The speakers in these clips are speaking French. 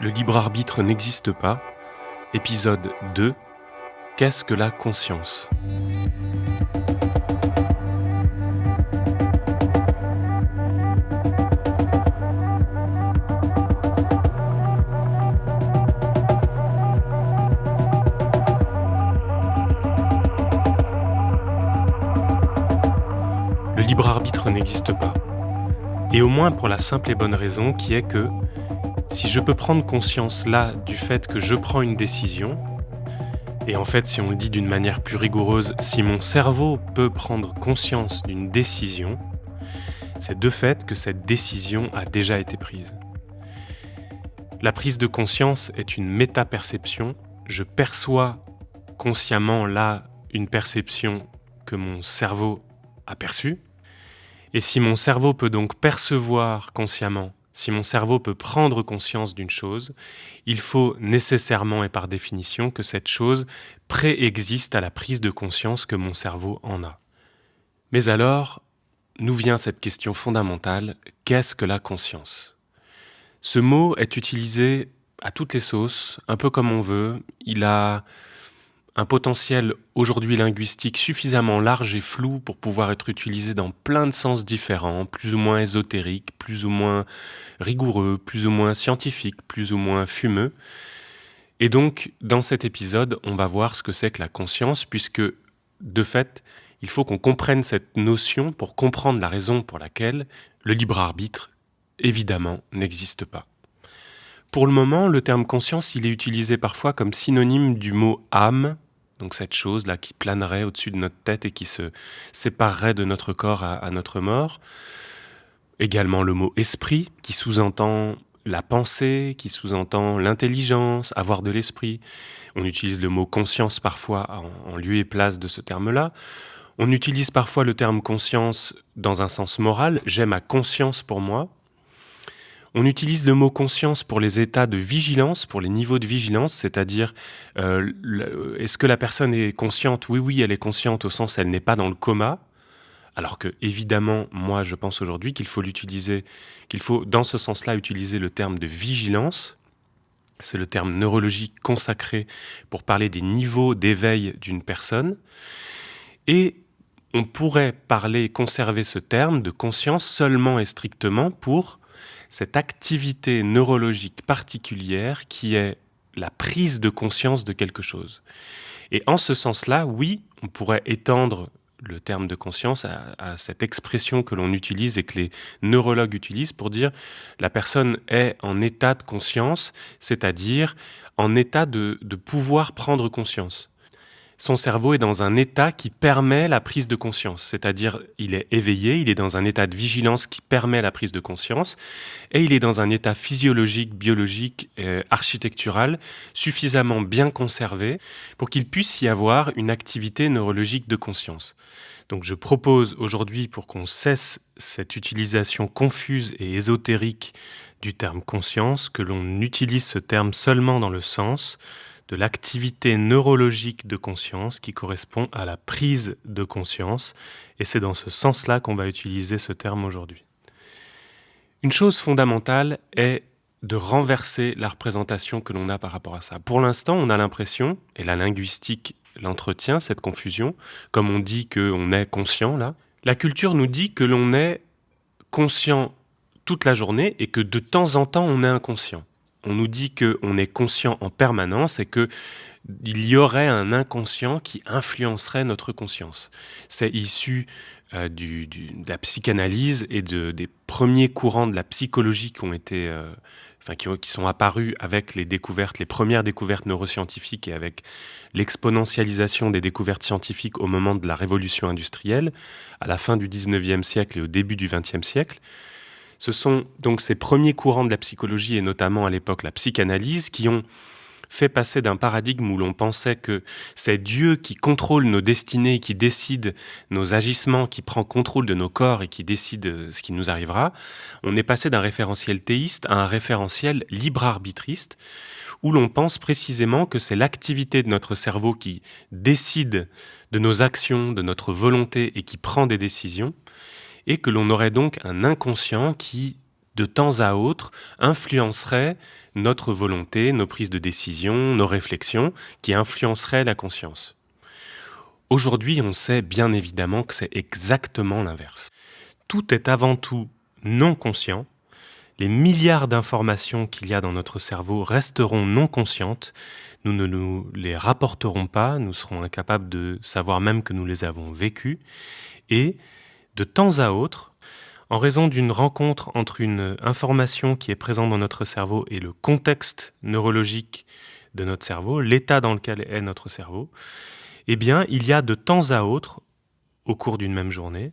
Le libre arbitre n'existe pas. Épisode 2. Qu'est-ce que la conscience ? Le libre arbitre n'existe pas. Et au moins pour la simple et bonne raison qui est que si je peux prendre conscience là du fait que je prends une décision, et en fait si on le dit d'une manière plus rigoureuse, si mon cerveau peut prendre conscience d'une décision, c'est de fait que cette décision a déjà été prise. La prise de conscience est une méta-perception. Je perçois consciemment là une perception que mon cerveau a perçue. Et si mon cerveau peut donc percevoir consciemment, si mon cerveau peut prendre conscience d'une chose, il faut nécessairement et par définition que cette chose préexiste à la prise de conscience que mon cerveau en a. Mais alors, d'où vient cette question fondamentale, qu'est-ce que la conscience ? Ce mot est utilisé à toutes les sauces, un peu comme on veut. Il a un potentiel aujourd'hui linguistique suffisamment large et flou pour pouvoir être utilisé dans plein de sens différents, plus ou moins ésotériques, plus ou moins rigoureux, plus ou moins scientifiques, plus ou moins fumeux. Et donc, dans cet épisode, on va voir ce que c'est que la conscience, puisque, de fait, il faut qu'on comprenne cette notion pour comprendre la raison pour laquelle le libre arbitre, évidemment, n'existe pas. Pour le moment, le terme conscience, il est utilisé parfois comme synonyme du mot âme, donc cette chose-là qui planerait au-dessus de notre tête et qui se séparerait de notre corps à notre mort. Également le mot esprit, qui sous-entend la pensée, qui sous-entend l'intelligence, avoir de l'esprit. On utilise le mot conscience parfois en lieu et place de ce terme-là. On utilise parfois le terme conscience dans un sens moral. J'ai ma conscience pour moi. On utilise le mot conscience pour les états de vigilance, pour les niveaux de vigilance, c'est-à-dire est-ce que la personne est consciente ? Oui, elle est consciente au sens elle n'est pas dans le coma, alors que évidemment, moi je pense aujourd'hui qu'il faut dans ce sens-là utiliser le terme de vigilance. C'est le terme neurologique consacré pour parler des niveaux d'éveil d'une personne. Et on pourrait conserver ce terme de conscience seulement et strictement pour cette activité neurologique particulière qui est la prise de conscience de quelque chose. Et en ce sens-là, oui, on pourrait étendre le terme de conscience à cette expression que l'on utilise et que les neurologues utilisent pour dire la personne est en état de conscience, c'est-à-dire en état de pouvoir prendre conscience. Son cerveau est dans un état qui permet la prise de conscience, c'est-à-dire il est éveillé, il est dans un état de vigilance qui permet la prise de conscience, et il est dans un état physiologique, biologique, architectural suffisamment bien conservé pour qu'il puisse y avoir une activité neurologique de conscience. Donc je propose aujourd'hui, pour qu'on cesse cette utilisation confuse et ésotérique du terme conscience, que l'on utilise ce terme seulement dans le sens de l'activité neurologique de conscience qui correspond à la prise de conscience, et c'est dans ce sens-là qu'on va utiliser ce terme aujourd'hui. Une chose fondamentale est de renverser la représentation que l'on a par rapport à ça. Pour l'instant, on a l'impression, et la linguistique l'entretient, cette confusion, comme on dit qu'on est conscient là, la culture nous dit que l'on est conscient toute la journée et que de temps en temps on est inconscient. On nous dit qu'on est conscient en permanence et qu'il y aurait un inconscient qui influencerait notre conscience. C'est issu de la psychanalyse et des premiers courants de la psychologie qui sont apparus avec les premières découvertes neuroscientifiques et avec l'exponentialisation des découvertes scientifiques au moment de la révolution industrielle, à la fin du 19e siècle et au début du 20e siècle. Ce sont donc ces premiers courants de la psychologie, et notamment à l'époque la psychanalyse, qui ont fait passer d'un paradigme où l'on pensait que c'est Dieu qui contrôle nos destinées, qui décide nos agissements, qui prend contrôle de nos corps et qui décide ce qui nous arrivera. On est passé d'un référentiel théiste à un référentiel libre-arbitriste, où l'on pense précisément que c'est l'activité de notre cerveau qui décide de nos actions, de notre volonté et qui prend des décisions, et que l'on aurait donc un inconscient qui, de temps à autre, influencerait notre volonté, nos prises de décision, nos réflexions, qui influenceraient la conscience. Aujourd'hui, on sait bien évidemment que c'est exactement l'inverse. Tout est avant tout non conscient. Les milliards d'informations qu'il y a dans notre cerveau resteront non conscientes. Nous ne nous les rapporterons pas, nous serons incapables de savoir même que nous les avons vécues. Et de temps à autre, en raison d'une rencontre entre une information qui est présente dans notre cerveau et le contexte neurologique de notre cerveau, l'état dans lequel est notre cerveau, eh bien, il y a de temps à autre, au cours d'une même journée,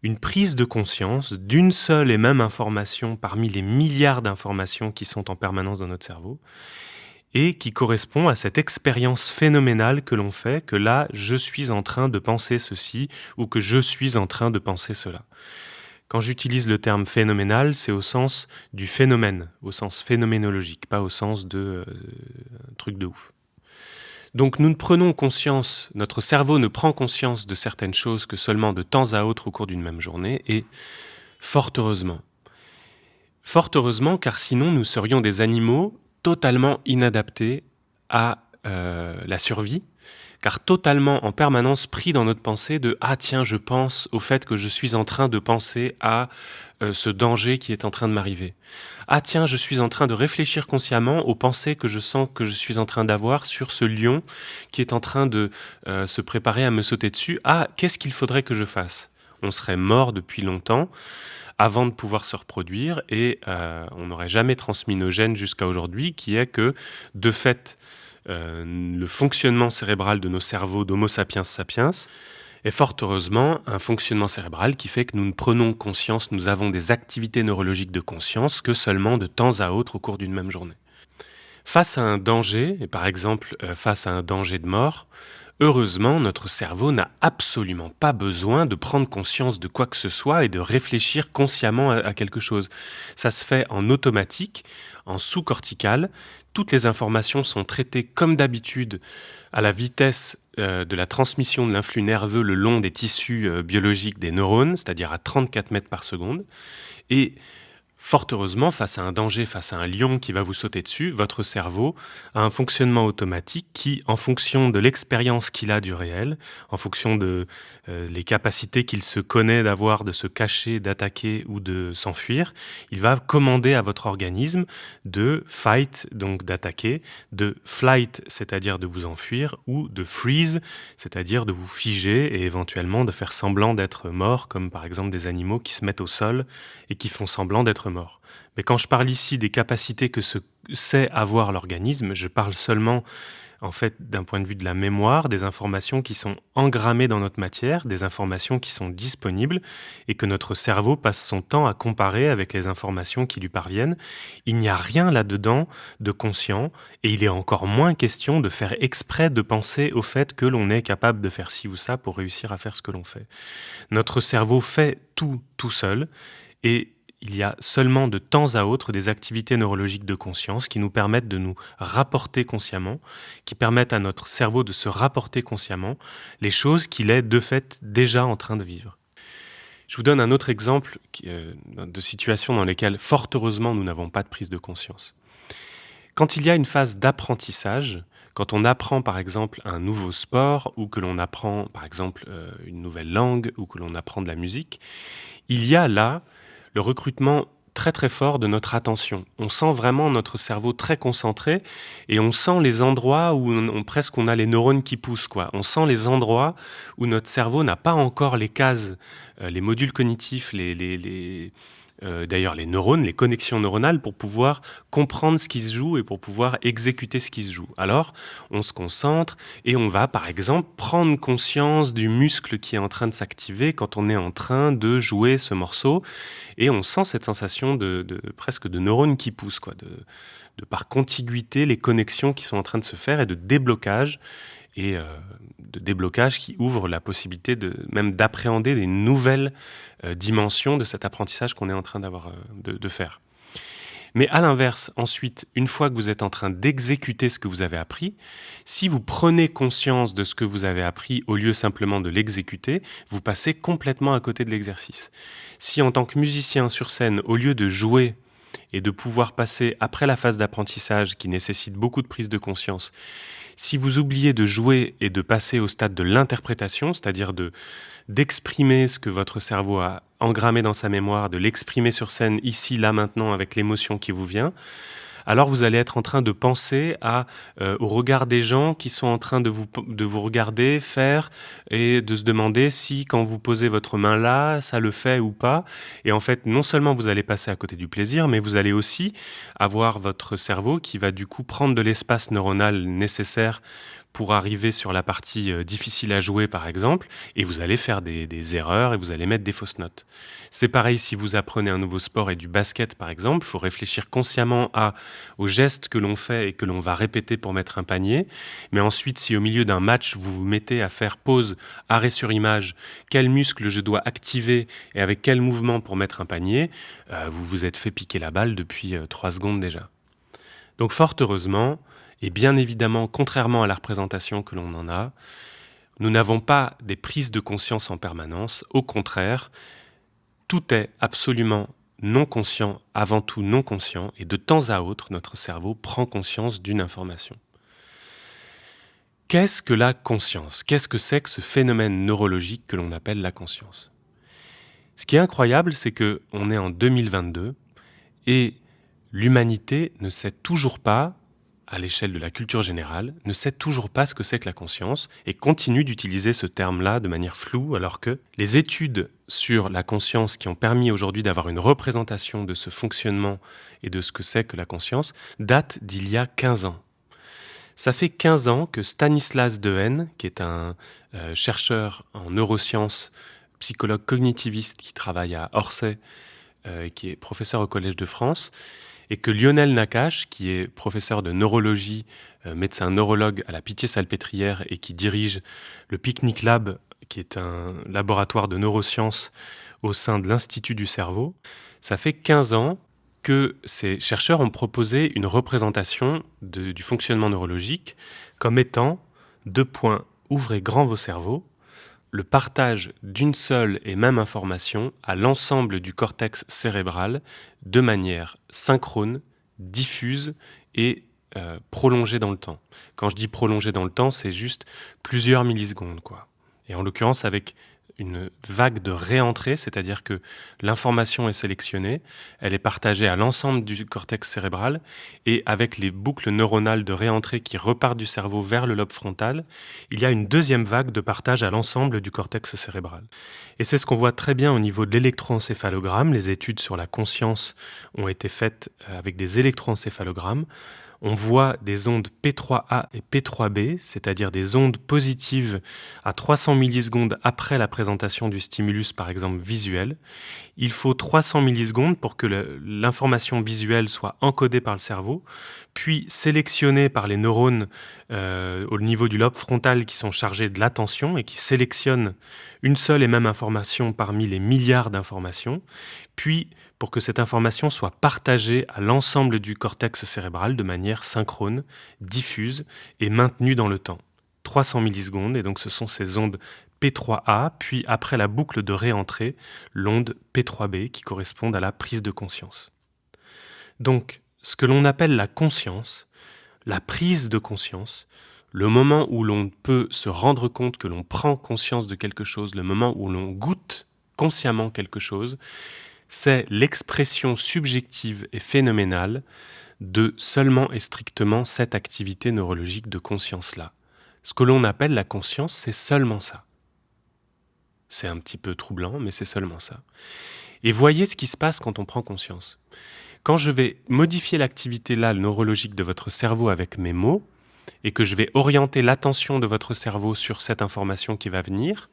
une prise de conscience d'une seule et même information parmi les milliards d'informations qui sont en permanence dans notre cerveau et qui correspond à cette expérience phénoménale que l'on fait, que là, je suis en train de penser ceci ou que je suis en train de penser cela. Quand j'utilise le terme phénoménal, c'est au sens du phénomène, au sens phénoménologique, pas au sens de truc de ouf. Donc nous ne prenons conscience, notre cerveau ne prend conscience de certaines choses que seulement de temps à autre au cours d'une même journée, et fort heureusement. Fort heureusement, car sinon nous serions des animaux totalement inadaptés à la survie, car totalement en permanence pris dans notre pensée de « Ah tiens, je pense au fait que je suis en train de penser à ce danger qui est en train de m'arriver. Ah tiens, je suis en train de réfléchir consciemment aux pensées que je sens que je suis en train d'avoir sur ce lion qui est en train de se préparer à me sauter dessus. Ah, qu'est-ce qu'il faudrait que je fasse ?» On serait mort depuis longtemps avant de pouvoir se reproduire et on n'aurait jamais transmis nos gènes jusqu'à aujourd'hui, qui est que, de fait, le fonctionnement cérébral de nos cerveaux d'Homo sapiens sapiens est fort heureusement un fonctionnement cérébral qui fait que nous ne prenons conscience, nous avons des activités neurologiques de conscience que seulement de temps à autre au cours d'une même journée. Face à un danger, et par exemple face à un danger de mort, heureusement, notre cerveau n'a absolument pas besoin de prendre conscience de quoi que ce soit et de réfléchir consciemment à quelque chose. Ça se fait en automatique, en sous-cortical. Toutes les informations sont traitées comme d'habitude à la vitesse de la transmission de l'influx nerveux le long des tissus biologiques des neurones, c'est-à-dire à 34 mètres par seconde. Et fort heureusement, face à un danger, face à un lion qui va vous sauter dessus, votre cerveau a un fonctionnement automatique qui, en fonction de l'expérience qu'il a du réel, en fonction de les capacités qu'il se connaît d'avoir, de se cacher, d'attaquer ou de s'enfuir, il va commander à votre organisme de fight, donc d'attaquer, de flight, c'est-à-dire de vous enfuir, ou de freeze, c'est-à-dire de vous figer et éventuellement de faire semblant d'être mort, comme par exemple des animaux qui se mettent au sol et qui font semblant d'être morts. Mais quand je parle ici des capacités que sait avoir l'organisme, je parle seulement en fait d'un point de vue de la mémoire, des informations qui sont engrammées dans notre matière, des informations qui sont disponibles et que notre cerveau passe son temps à comparer avec les informations qui lui parviennent. Il n'y a rien là-dedans de conscient et il est encore moins question de faire exprès de penser au fait que l'on est capable de faire ci ou ça pour réussir à faire ce que l'on fait. Notre cerveau fait tout seul et il y a seulement de temps à autre des activités neurologiques de conscience qui nous permettent de nous rapporter consciemment, qui permettent à notre cerveau de se rapporter consciemment les choses qu'il est de fait déjà en train de vivre. Je vous donne un autre exemple de situation dans lesquelles, fort heureusement, nous n'avons pas de prise de conscience. Quand il y a une phase d'apprentissage, quand on apprend par exemple un nouveau sport ou que l'on apprend par exemple une nouvelle langue ou que l'on apprend de la musique, il y a là le recrutement très très fort de notre attention. On sent vraiment notre cerveau très concentré et on sent les endroits où presque on a les neurones qui poussent, quoi. On sent les endroits où notre cerveau n'a pas encore les cases, les modules cognitifs, d'ailleurs les neurones, les connexions neuronales pour pouvoir comprendre ce qui se joue et pour pouvoir exécuter ce qui se joue. Alors, on se concentre et on va par exemple prendre conscience du muscle qui est en train de s'activer quand on est en train de jouer ce morceau et on sent cette sensation de presque de neurones qui poussent, quoi, de par contiguïté les connexions qui sont en train de se faire et de déblocage de déblocage qui ouvre la possibilité même d'appréhender des nouvelles dimensions de cet apprentissage qu'on est en train de faire. Mais à l'inverse, ensuite, une fois que vous êtes en train d'exécuter ce que vous avez appris, si vous prenez conscience de ce que vous avez appris au lieu simplement de l'exécuter, vous passez complètement à côté de l'exercice. Si en tant que musicien sur scène, au lieu de jouer et de pouvoir passer après la phase d'apprentissage qui nécessite beaucoup de prise de conscience, si vous oubliez de jouer et de passer au stade de l'interprétation, c'est-à-dire d'exprimer ce que votre cerveau a engrammé dans sa mémoire, de l'exprimer sur scène ici, là, maintenant, avec l'émotion qui vous vient, alors vous allez être en train de penser au regard des gens qui sont en train de vous regarder faire et de se demander si quand vous posez votre main là, ça le fait ou pas. Et en fait, non seulement vous allez passer à côté du plaisir, mais vous allez aussi avoir votre cerveau qui va du coup prendre de l'espace neuronal nécessaire pour arriver sur la partie difficile à jouer par exemple, et vous allez faire des erreurs et vous allez mettre des fausses notes. C'est pareil si vous apprenez un nouveau sport et du basket par exemple, il faut réfléchir consciemment aux gestes que l'on fait et que l'on va répéter pour mettre un panier, mais ensuite si au milieu d'un match vous vous mettez à faire pause, arrêt sur image, quel muscle je dois activer et avec quel mouvement pour mettre un panier, vous vous êtes fait piquer la balle depuis 3 secondes déjà. Donc fort heureusement, et bien évidemment, contrairement à la représentation que l'on en a, nous n'avons pas des prises de conscience en permanence. Au contraire, tout est absolument non conscient, avant tout non conscient, et de temps à autre, notre cerveau prend conscience d'une information. Qu'est-ce que la conscience ? Qu'est-ce que c'est que ce phénomène neurologique que l'on appelle la conscience ? Ce qui est incroyable, c'est qu'on est en 2022 et l'humanité ne sait toujours pas, à l'échelle de la culture générale, ne sait toujours pas ce que c'est que la conscience et continue d'utiliser ce terme-là de manière floue, alors que les études sur la conscience qui ont permis aujourd'hui d'avoir une représentation de ce fonctionnement et de ce que c'est que la conscience datent d'il y a 15 ans. Ça fait 15 ans que Stanislas Dehaene, qui est un chercheur en neurosciences, psychologue cognitiviste qui travaille à Orsay, qui est professeur au Collège de France, et que Lionel Nakache, qui est professeur de neurologie, médecin neurologue à la Pitié-Salpêtrière et qui dirige le Picnic Lab, qui est un laboratoire de neurosciences au sein de l'Institut du cerveau, ça fait 15 ans que ces chercheurs ont proposé une représentation du fonctionnement neurologique comme étant, ouvrez grand vos cerveaux, le partage d'une seule et même information à l'ensemble du cortex cérébral de manière synchrone, diffuse et prolongée dans le temps. Quand je dis prolongée dans le temps, c'est juste plusieurs millisecondes, quoi. Et en l'occurrence avec une vague de réentrée, c'est-à-dire que l'information est sélectionnée, elle est partagée à l'ensemble du cortex cérébral, et avec les boucles neuronales de réentrée qui repartent du cerveau vers le lobe frontal, il y a une deuxième vague de partage à l'ensemble du cortex cérébral. Et c'est ce qu'on voit très bien au niveau de l'électroencéphalogramme. Les études sur la conscience ont été faites avec des électroencéphalogrammes. On voit des ondes P3A et P3B, c'est-à-dire des ondes positives à 300 millisecondes après la présentation du stimulus, par exemple visuel. Il faut 300 millisecondes pour que l'information visuelle soit encodée par le cerveau, puis sélectionnée par les neurones au niveau du lobe frontal qui sont chargés de l'attention et qui sélectionnent une seule et même information parmi les milliards d'informations, puis pour que cette information soit partagée à l'ensemble du cortex cérébral de manière synchrone, diffuse et maintenue dans le temps. 300 millisecondes, et donc ce sont ces ondes P3A, puis après la boucle de réentrée, l'onde P3B qui correspondent à la prise de conscience. Donc, ce que l'on appelle la conscience, la prise de conscience, le moment où l'on peut se rendre compte que l'on prend conscience de quelque chose, le moment où l'on goûte consciemment quelque chose, c'est l'expression subjective et phénoménale de seulement et strictement cette activité neurologique de conscience-là. Ce que l'on appelle la conscience, c'est seulement ça. C'est un petit peu troublant, mais c'est seulement ça. Et voyez ce qui se passe quand on prend conscience. Quand je vais modifier l'activité là, neurologique de votre cerveau avec mes mots, et que je vais orienter l'attention de votre cerveau sur cette information qui va venir,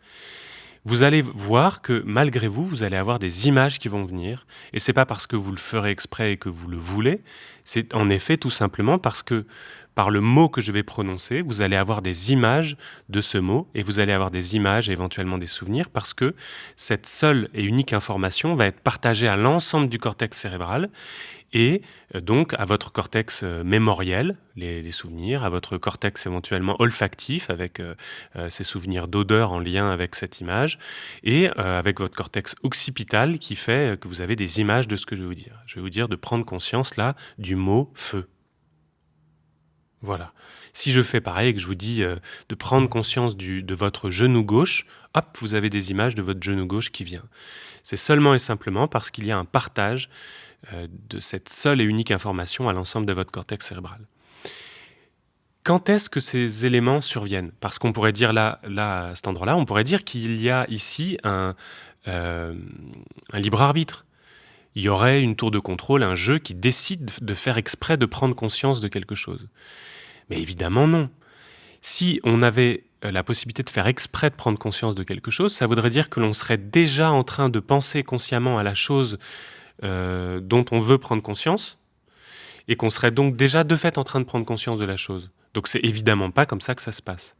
vous allez voir que malgré vous, vous allez avoir des images qui vont venir, et c'est pas parce que vous le ferez exprès et que vous le voulez, c'est en effet tout simplement parce que par le mot que je vais prononcer, vous allez avoir des images de ce mot et vous allez avoir des images et éventuellement des souvenirs parce que cette seule et unique information va être partagée à l'ensemble du cortex cérébral et donc à votre cortex mémoriel, les souvenirs, à votre cortex éventuellement olfactif avec ces souvenirs d'odeur en lien avec cette image et avec votre cortex occipital qui fait que vous avez des images de ce que je vais vous dire. Je vais vous dire de prendre conscience là du mot feu. Voilà. Si je fais pareil et que je vous dis de prendre conscience de votre genou gauche, hop, vous avez des images de votre genou gauche qui vient. C'est seulement et simplement parce qu'il y a un partage de cette seule et unique information à l'ensemble de votre cortex cérébral. Quand est-ce que ces éléments surviennent? Parce qu'on pourrait dire là, à cet endroit-là, on pourrait dire qu'il y a ici un libre arbitre. Il y aurait une tour de contrôle, un jeu qui décide de faire exprès de prendre conscience de quelque chose. Mais évidemment non. Si on avait la possibilité de faire exprès de prendre conscience de quelque chose, ça voudrait dire que l'on serait déjà en train de penser consciemment à la chose dont on veut prendre conscience, et qu'on serait donc déjà de fait en train de prendre conscience de la chose. Donc c'est évidemment pas comme ça que ça se passe.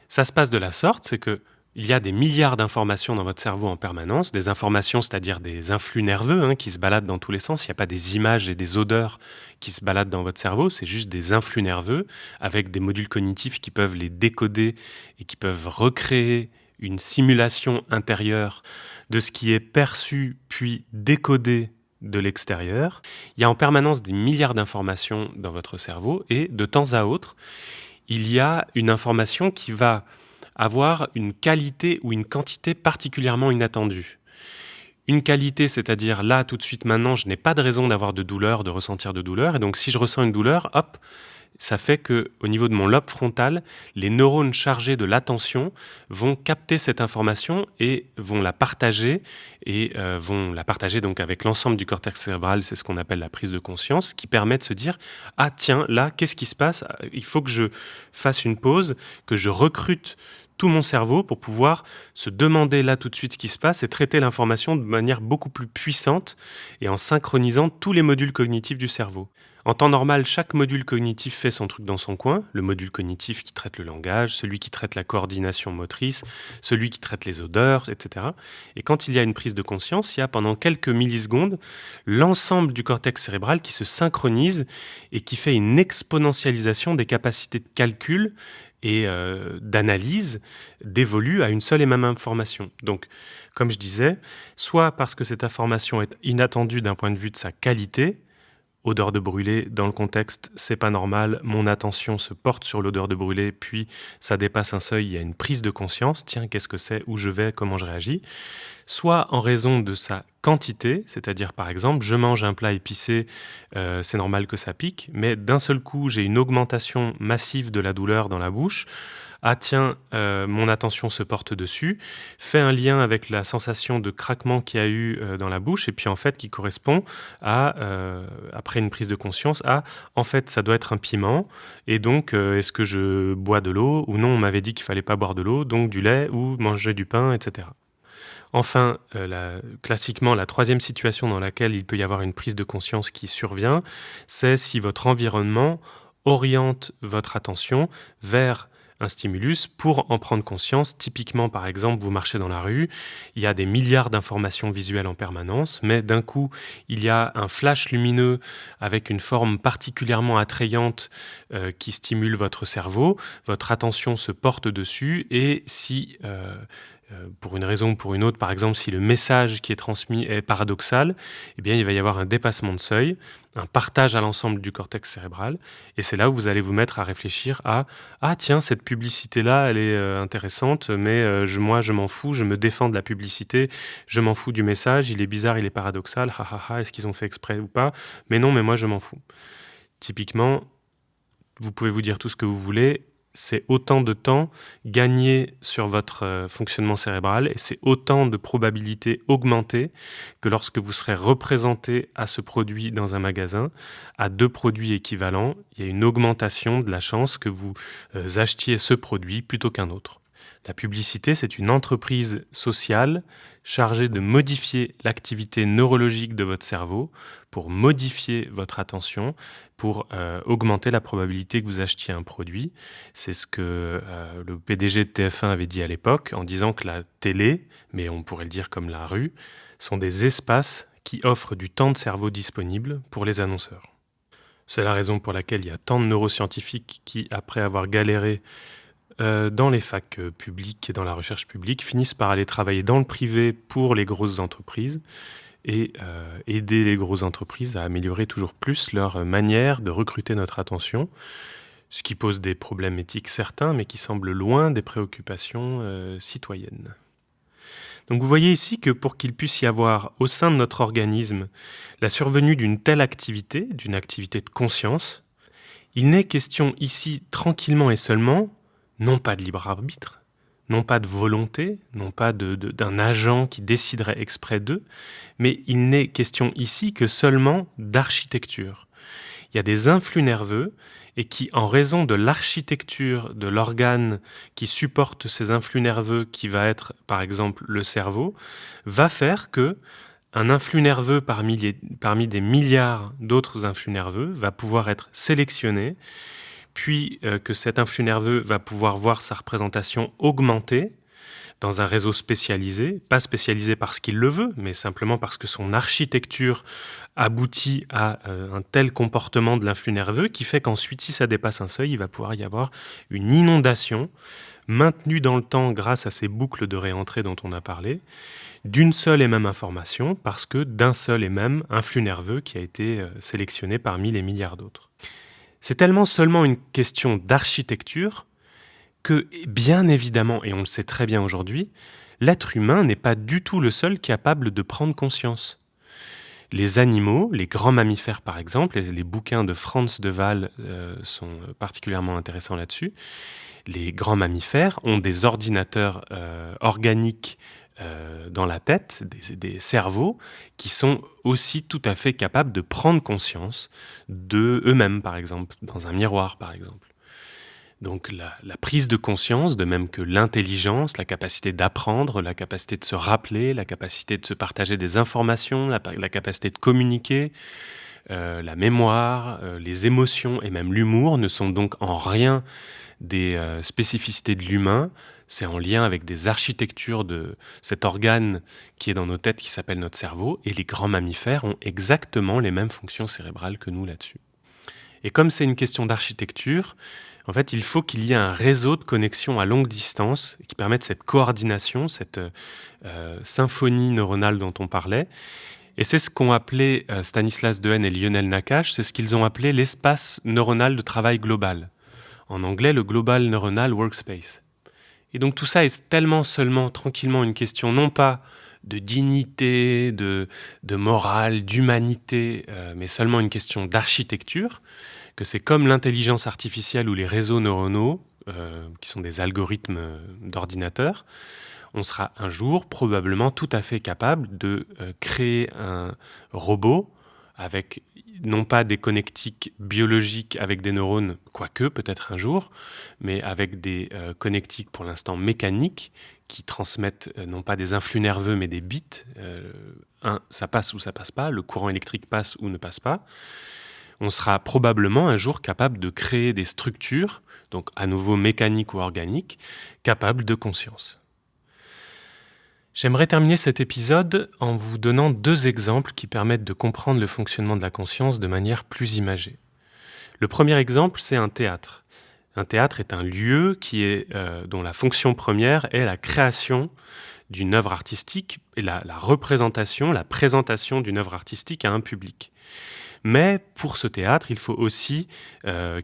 Ça se passe de la sorte, c'est que il y a des milliards d'informations dans votre cerveau en permanence, des informations, c'est-à-dire des influx nerveux qui se baladent dans tous les sens. Il n'y a pas des images et des odeurs qui se baladent dans votre cerveau, c'est juste des influx nerveux avec des modules cognitifs qui peuvent les décoder et qui peuvent recréer une simulation intérieure de ce qui est perçu puis décodé de l'extérieur. Il y a en permanence des milliards d'informations dans votre cerveau et de temps à autre, il y a une information qui va avoir une qualité ou une quantité particulièrement inattendue. Une qualité, c'est-à-dire là, tout de suite, maintenant, je n'ai pas de raison d'avoir de douleur, de ressentir de douleur, et donc si je ressens une douleur, hop, ça fait que au niveau de mon lobe frontal, les neurones chargés de l'attention vont capter cette information et vont la partager donc avec l'ensemble du cortex cérébral. C'est ce qu'on appelle la prise de conscience, qui permet de se dire ah tiens là qu'est-ce qui se passe? Il faut que je fasse une pause, que je recrute tout mon cerveau pour pouvoir se demander là tout de suite ce qui se passe et traiter l'information de manière beaucoup plus puissante et en synchronisant tous les modules cognitifs du cerveau. En temps normal, chaque module cognitif fait son truc dans son coin. Le module cognitif qui traite le langage, celui qui traite la coordination motrice, celui qui traite les odeurs, etc. Et quand il y a une prise de conscience, il y a pendant quelques millisecondes l'ensemble du cortex cérébral qui se synchronise et qui fait une exponentialisation des capacités de calcul et d'analyse dévolue à une seule et même information. Donc, comme je disais, soit parce que cette information est inattendue d'un point de vue de sa qualité, odeur de brûlé, dans le contexte, c'est pas normal, mon attention se porte sur l'odeur de brûlé, puis ça dépasse un seuil, il y a une prise de conscience, tiens, qu'est-ce que c'est, où je vais, comment je réagis, soit en raison de sa quantité, c'est-à-dire par exemple, je mange un plat épicé, c'est normal que ça pique, mais d'un seul coup, j'ai une augmentation massive de la douleur dans la bouche, ah tiens, mon attention se porte dessus, fait un lien avec la sensation de craquement qu'il y a eu dans la bouche, et puis en fait qui correspond à, après une prise de conscience, à en fait ça doit être un piment, et donc est-ce que je bois de l'eau, ou non on m'avait dit qu'il fallait pas boire de l'eau, donc du lait, ou manger du pain, etc. Enfin, classiquement, la troisième situation dans laquelle il peut y avoir une prise de conscience qui survient, c'est si votre environnement oriente votre attention vers un stimulus pour en prendre conscience. Typiquement, par exemple, vous marchez dans la rue, il y a des milliards d'informations visuelles en permanence, mais d'un coup, il y a un flash lumineux avec une forme particulièrement attrayante qui stimule votre cerveau, votre attention se porte dessus, et si pour une raison ou pour une autre, par exemple, si le message qui est transmis est paradoxal, eh bien, il va y avoir un dépassement de seuil, un partage à l'ensemble du cortex cérébral, et c'est là où vous allez vous mettre à réfléchir à « Ah tiens, cette publicité-là, elle est intéressante, mais moi, je m'en fous, je me défends de la publicité, je m'en fous du message, il est bizarre, il est paradoxal, ha ha ha, est-ce qu'ils ont fait exprès ou pas? Mais non, mais moi, je m'en fous. » Typiquement, vous pouvez vous dire tout ce que vous voulez, c'est autant de temps gagné sur votre fonctionnement cérébral et c'est autant de probabilités augmentées que lorsque vous serez représenté à ce produit dans un magasin, à deux produits équivalents, il y a une augmentation de la chance que vous achetiez ce produit plutôt qu'un autre. La publicité, c'est une entreprise sociale chargée de modifier l'activité neurologique de votre cerveau pour modifier votre attention, pour augmenter la probabilité que vous achetiez un produit. C'est ce que le PDG de TF1 avait dit à l'époque en disant que la télé, mais on pourrait le dire comme la rue, sont des espaces qui offrent du temps de cerveau disponible pour les annonceurs. C'est la raison pour laquelle il y a tant de neuroscientifiques qui, après avoir galéré dans les facs publiques et dans la recherche publique, finissent par aller travailler dans le privé pour les grosses entreprises et aider les grosses entreprises à améliorer toujours plus leur manière de recruter notre attention, ce qui pose des problèmes éthiques certains, mais qui semble loin des préoccupations citoyennes. Donc vous voyez ici que pour qu'il puisse y avoir au sein de notre organisme la survenue d'une telle activité, d'une activité de conscience, il n'est question ici tranquillement et seulement non pas de libre arbitre, non pas de volonté, non pas d'un agent qui déciderait exprès d'eux, mais il n'est question ici que seulement d'architecture. Il y a des influx nerveux et qui, en raison de l'architecture de l'organe qui supporte ces influx nerveux, qui va être par exemple le cerveau, va faire que un influx nerveux parmi des milliards d'autres influx nerveux va pouvoir être sélectionné, puis que cet influx nerveux va pouvoir voir sa représentation augmenter dans un réseau spécialisé, pas spécialisé parce qu'il le veut, mais simplement parce que son architecture aboutit à un tel comportement de l'influx nerveux qui fait qu'ensuite, si ça dépasse un seuil, il va pouvoir y avoir une inondation maintenue dans le temps grâce à ces boucles de réentrée dont on a parlé, d'une seule et même information, parce que d'un seul et même influx nerveux qui a été sélectionné parmi les milliards d'autres. C'est tellement seulement une question d'architecture que, bien évidemment, et on le sait très bien aujourd'hui, l'être humain n'est pas du tout le seul capable de prendre conscience. Les animaux, les grands mammifères par exemple, les bouquins de Frans de Waal sont particulièrement intéressants là-dessus, les grands mammifères ont des ordinateurs organiques dans la tête, des cerveaux, qui sont aussi tout à fait capables de prendre conscience de eux-mêmes, par exemple, dans un miroir, par exemple. Donc la prise de conscience, de même que l'intelligence, la capacité d'apprendre, la capacité de se rappeler, la capacité de se partager des informations, la capacité de communiquer, la mémoire, les émotions et même l'humour ne sont donc en rien des spécificités de l'humain, c'est en lien avec des architectures de cet organe qui est dans nos têtes qui s'appelle notre cerveau, et les grands mammifères ont exactement les mêmes fonctions cérébrales que nous là-dessus. Et comme c'est une question d'architecture, en fait, il faut qu'il y ait un réseau de connexions à longue distance qui permette cette coordination, cette symphonie neuronale dont on parlait. Et c'est ce qu'ont appelé Stanislas Dehaene et Lionel Nakache, c'est ce qu'ils ont appelé l'espace neuronal de travail global. En anglais, le Global Neuronal Workspace. Et donc tout ça est tellement seulement, tranquillement, une question non pas de dignité, de morale, d'humanité, mais seulement une question d'architecture, que c'est comme l'intelligence artificielle ou les réseaux neuronaux, qui sont des algorithmes d'ordinateur, on sera un jour probablement tout à fait capable de créer un robot avec non pas des connectiques biologiques avec des neurones, quoique peut-être un jour, mais avec des connectiques pour l'instant mécaniques qui transmettent non pas des influx nerveux mais des bits. Ça passe ou ça passe pas, le courant électrique passe ou ne passe pas. On sera probablement un jour capable de créer des structures, donc à nouveau mécaniques ou organiques, capables de conscience. J'aimerais terminer cet épisode en vous donnant 2 exemples qui permettent de comprendre le fonctionnement de la conscience de manière plus imagée. Le premier exemple, c'est un théâtre. Un théâtre est un lieu dont la fonction première est la création d'une œuvre artistique et la représentation, la présentation d'une œuvre artistique à un public. Mais pour ce théâtre, il faut aussi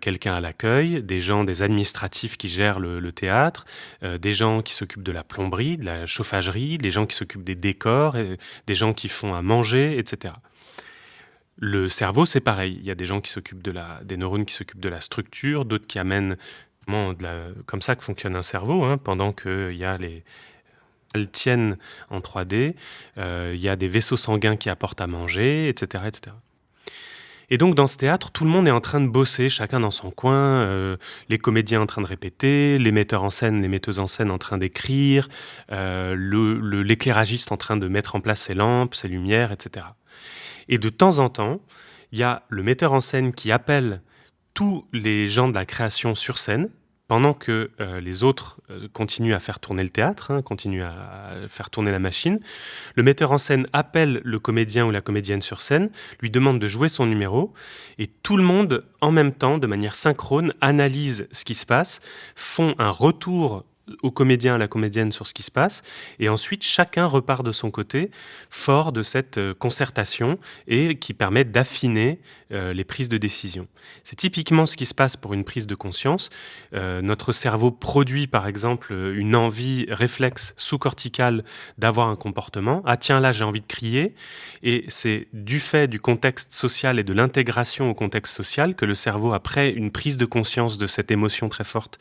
quelqu'un à l'accueil, des administratifs qui gèrent le théâtre, des gens qui s'occupent de la plomberie, de la chauffagerie, des gens qui s'occupent des décors, des gens qui font à manger, etc. Le cerveau, c'est pareil. Il y a des gens qui s'occupent des neurones qui s'occupent de la structure, d'autres qui amènent comme ça que fonctionne un cerveau, pendant qu'il y a elles tiennent en 3D, il y a des vaisseaux sanguins qui apportent à manger, etc., etc. Et donc dans ce théâtre, tout le monde est en train de bosser, chacun dans son coin, les comédiens en train de répéter, les metteurs en scène, les metteuses en scène en train d'écrire, l'éclairagiste en train de mettre en place ses lampes, ses lumières, etc. Et de temps en temps, il y a le metteur en scène qui appelle tous les gens de la création sur scène, pendant que les autres continuent à faire tourner le théâtre, continuent à faire tourner la machine. Le metteur en scène appelle le comédien ou la comédienne sur scène, lui demande de jouer son numéro, et tout le monde, en même temps, de manière synchrone, analyse ce qui se passe, font un retour au comédien, à la comédienne sur ce qui se passe, et ensuite chacun repart de son côté, fort de cette concertation, et qui permet d'affiner les prises de décision. C'est typiquement ce qui se passe pour une prise de conscience. Notre cerveau produit par exemple une envie réflexe sous-corticale d'avoir un comportement. Ah tiens, là j'ai envie de crier, et c'est du fait du contexte social et de l'intégration au contexte social que le cerveau, après une prise de conscience de cette émotion très forte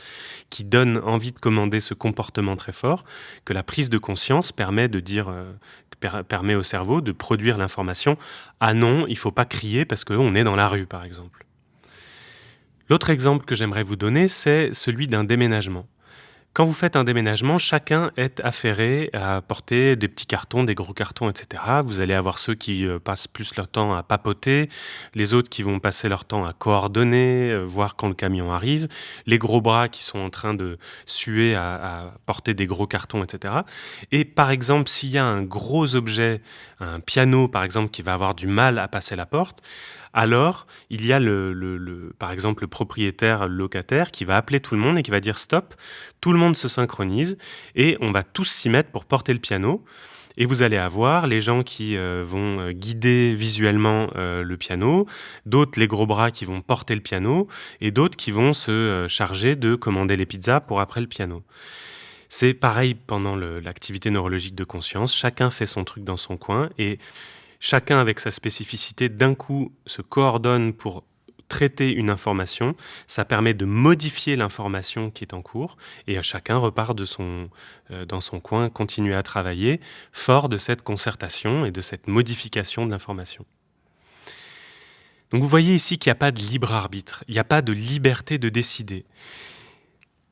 qui donne envie de commander ce comportement très fort, que la prise de conscience permet de dire, permet au cerveau de produire l'information « Ah non, il ne faut pas crier parce qu'on est dans la rue », par exemple. L'autre exemple que j'aimerais vous donner, c'est celui d'un déménagement. Quand vous faites un déménagement, chacun est affairé à porter des petits cartons, des gros cartons, etc. Vous allez avoir ceux qui passent plus leur temps à papoter, les autres qui vont passer leur temps à coordonner, voir quand le camion arrive, les gros bras qui sont en train de suer à porter des gros cartons, etc. Et par exemple, s'il y a un gros objet, un piano par exemple, qui va avoir du mal à passer la porte, alors il y a par exemple le propriétaire, le locataire qui va appeler tout le monde et qui va dire stop, tout le monde se synchronise et on va tous s'y mettre pour porter le piano. Et vous allez avoir les gens qui vont guider visuellement le piano, d'autres les gros bras qui vont porter le piano et d'autres qui vont se charger de commander les pizzas pour après le piano. C'est pareil pendant l'activité neurologique de conscience, chacun fait son truc dans son coin et chacun avec sa spécificité, d'un coup, se coordonne pour traiter une information. Ça permet de modifier l'information qui est en cours et chacun repart dans son coin, continue à travailler, fort de cette concertation et de cette modification de l'information. Donc vous voyez ici qu'il n'y a pas de libre arbitre, il n'y a pas de liberté de décider.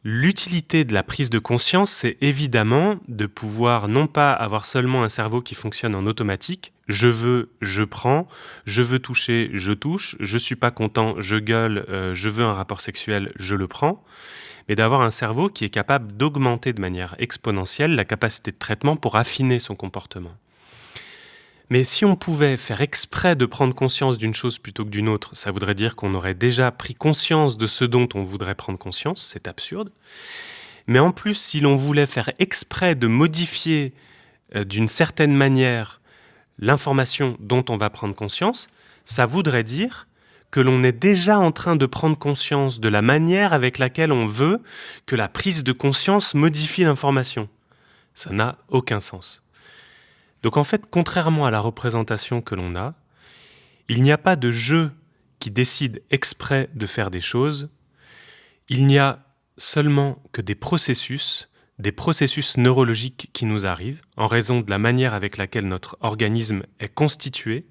L'utilité de la prise de conscience, c'est évidemment de pouvoir non pas avoir seulement un cerveau qui fonctionne en automatique, je veux, je prends, je veux toucher, je touche, je suis pas content, je gueule, je veux un rapport sexuel, je le prends, mais d'avoir un cerveau qui est capable d'augmenter de manière exponentielle la capacité de traitement pour affiner son comportement. Mais si on pouvait faire exprès de prendre conscience d'une chose plutôt que d'une autre, ça voudrait dire qu'on aurait déjà pris conscience de ce dont on voudrait prendre conscience, c'est absurde. Mais en plus, si l'on voulait faire exprès de modifier d'une certaine manière l'information dont on va prendre conscience, ça voudrait dire que l'on est déjà en train de prendre conscience de la manière avec laquelle on veut que la prise de conscience modifie l'information. Ça n'a aucun sens. Donc en fait, contrairement à la représentation que l'on a, il n'y a pas de je qui décide exprès de faire des choses, il n'y a seulement que des processus neurologiques qui nous arrivent, en raison de la manière avec laquelle notre organisme est constitué,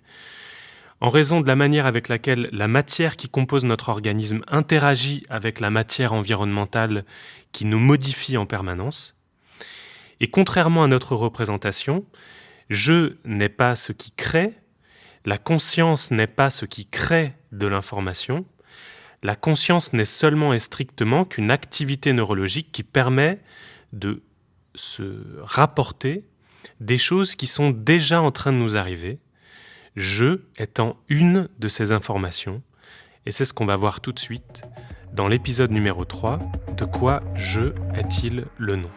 en raison de la manière avec laquelle la matière qui compose notre organisme interagit avec la matière environnementale qui nous modifie en permanence. Et contrairement à notre représentation, je n'est pas ce qui crée, la conscience n'est pas ce qui crée de l'information, la conscience n'est seulement et strictement qu'une activité neurologique qui permet de se rapporter des choses qui sont déjà en train de nous arriver, je étant une de ces informations, et c'est ce qu'on va voir tout de suite dans l'épisode numéro 3, de quoi je est-il le nom ?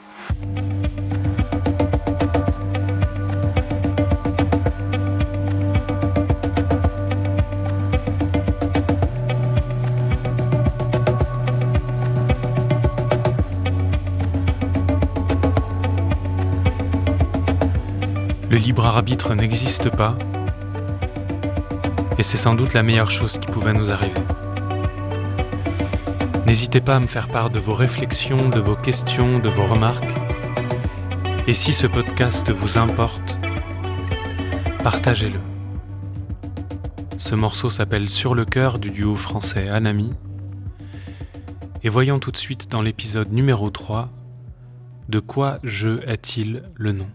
Le libre arbitre n'existe pas, et c'est sans doute la meilleure chose qui pouvait nous arriver. N'hésitez pas à me faire part de vos réflexions, de vos questions, de vos remarques. Et si ce podcast vous importe, partagez-le. Ce morceau s'appelle Sur le cœur du duo français Anami. Et voyons tout de suite dans l'épisode numéro 3 de quoi je est-il le nom.